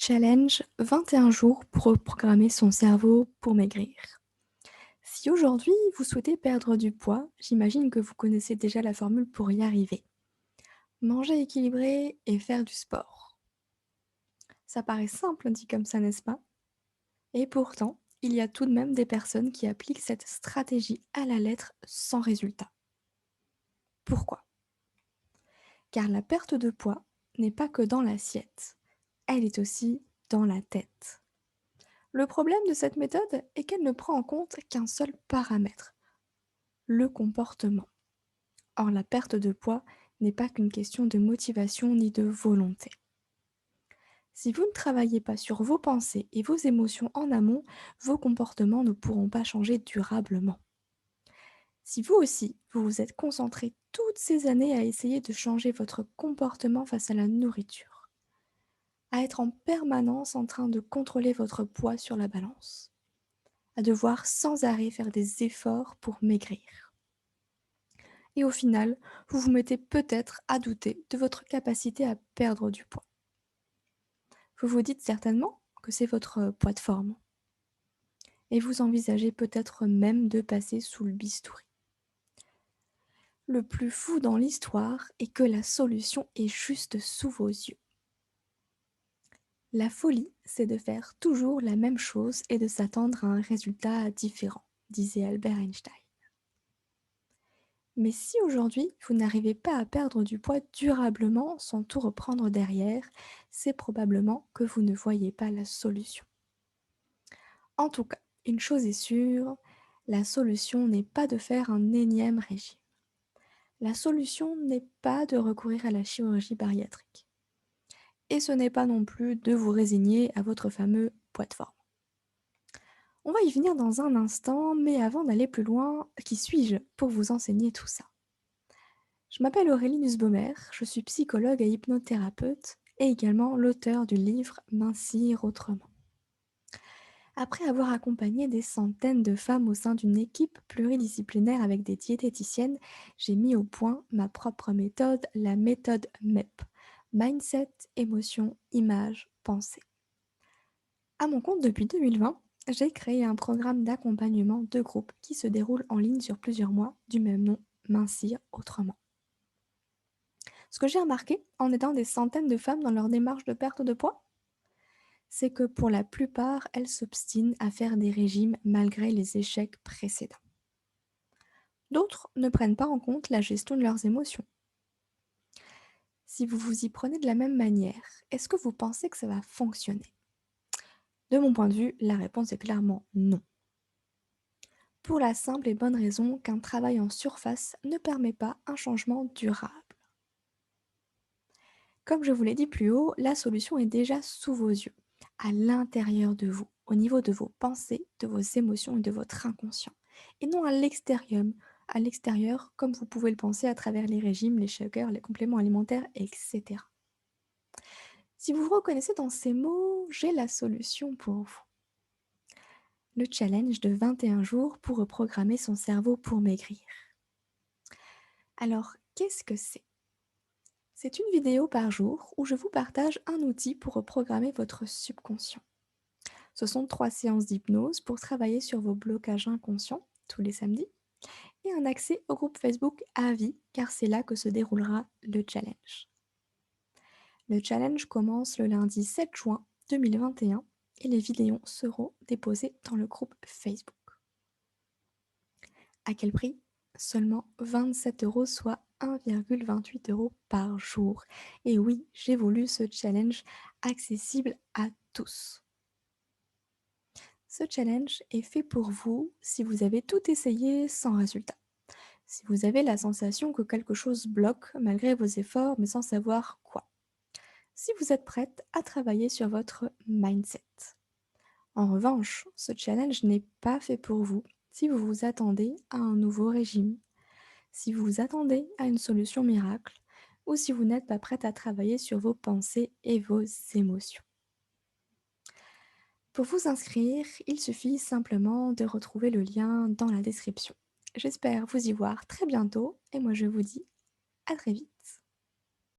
Challenge 21 jours pour reprogrammer son cerveau pour maigrir. Si aujourd'hui vous souhaitez perdre du poids, j'imagine que vous connaissez déjà la formule pour y arriver. Manger équilibré et faire du sport. Ça paraît simple dit comme ça, n'est-ce pas? Et pourtant, il y a tout de même des personnes qui appliquent cette stratégie à la lettre sans résultat. Pourquoi? Car la perte de poids n'est pas que dans l'assiette, elle est aussi dans la tête. Le problème de cette méthode est qu'elle ne prend en compte qu'un seul paramètre, le comportement. Or, la perte de poids n'est pas qu'une question de motivation ni de volonté. Si vous ne travaillez pas sur vos pensées et vos émotions en amont, vos comportements ne pourront pas changer durablement. Si vous aussi, vous vous êtes concentré toutes ces années à essayer de changer votre comportement face à la nourriture, à être en permanence en train de contrôler votre poids sur la balance, à devoir sans arrêt faire des efforts pour maigrir. Et au final, vous vous mettez peut-être à douter de votre capacité à perdre du poids. Vous vous dites certainement que c'est votre poids de forme. Et vous envisagez peut-être même de passer sous le bistouri. Le plus fou dans l'histoire est que la solution est juste sous vos yeux. La folie, c'est de faire toujours la même chose et de s'attendre à un résultat différent, disait Albert Einstein. Mais si aujourd'hui, vous n'arrivez pas à perdre du poids durablement sans tout reprendre derrière, c'est probablement que vous ne voyez pas la solution. En tout cas, une chose est sûre, la solution n'est pas de faire un énième régime. La solution n'est pas de recourir à la chirurgie bariatrique. Et ce n'est pas non plus de vous résigner à votre fameux poids de forme. On va y venir dans un instant, mais avant d'aller plus loin, qui suis-je pour vous enseigner tout ça? Je m'appelle Aurélie Nussbaumer, je suis psychologue et hypnothérapeute et également l'auteur du livre Mincir autrement. Après avoir accompagné des centaines de femmes au sein d'une équipe pluridisciplinaire avec des diététiciennes, j'ai mis au point ma propre méthode, la méthode MEP. Mindset, émotion, image, pensée. À mon compte depuis 2020, j'ai créé un programme d'accompagnement de groupe qui se déroule en ligne sur plusieurs mois du même nom, Mincir autrement. Ce que j'ai remarqué en aidant des centaines de femmes dans leur démarche de perte de poids, c'est que pour la plupart, elles s'obstinent à faire des régimes malgré les échecs précédents. D'autres ne prennent pas en compte la gestion de leurs émotions. Si vous vous y prenez de la même manière, est-ce que vous pensez que ça va fonctionner? De mon point de vue, la réponse est clairement non. Pour la simple et bonne raison qu'un travail en surface ne permet pas un changement durable. Comme je vous l'ai dit plus haut, la solution est déjà sous vos yeux, à l'intérieur de vous, au niveau de vos pensées, de vos émotions et de votre inconscient, et non à l'extérieur comme vous pouvez le penser à travers les régimes, les shakers, les compléments alimentaires, etc. Si vous vous reconnaissez dans ces mots, j'ai la solution pour vous. Le challenge de 21 jours pour reprogrammer son cerveau pour maigrir. Alors, qu'est-ce que c'est? C'est une vidéo par jour où je vous partage un outil pour reprogrammer votre subconscient. Ce sont 3 séances d'hypnose pour travailler sur vos blocages inconscients tous les samedis et un accès au groupe Facebook à vie car c'est là que se déroulera le challenge. Le challenge commence le lundi 7 juin 2021 et les vidéos seront déposées dans le groupe Facebook. À quel prix? Seulement 27 €, soit 1,28 € par jour. Et oui, j'ai voulu ce challenge accessible à tous. Ce challenge est fait pour vous si vous avez tout essayé sans résultat. Si vous avez la sensation que quelque chose bloque malgré vos efforts mais sans savoir quoi. Si vous êtes prête à travailler sur votre mindset. En revanche, ce challenge n'est pas fait pour vous si vous vous attendez à un nouveau régime, si vous vous attendez à une solution miracle ou si vous n'êtes pas prête à travailler sur vos pensées et vos émotions. Pour vous inscrire, il suffit simplement de retrouver le lien dans la description. J'espère vous y voir très bientôt et moi je vous dis à très vite.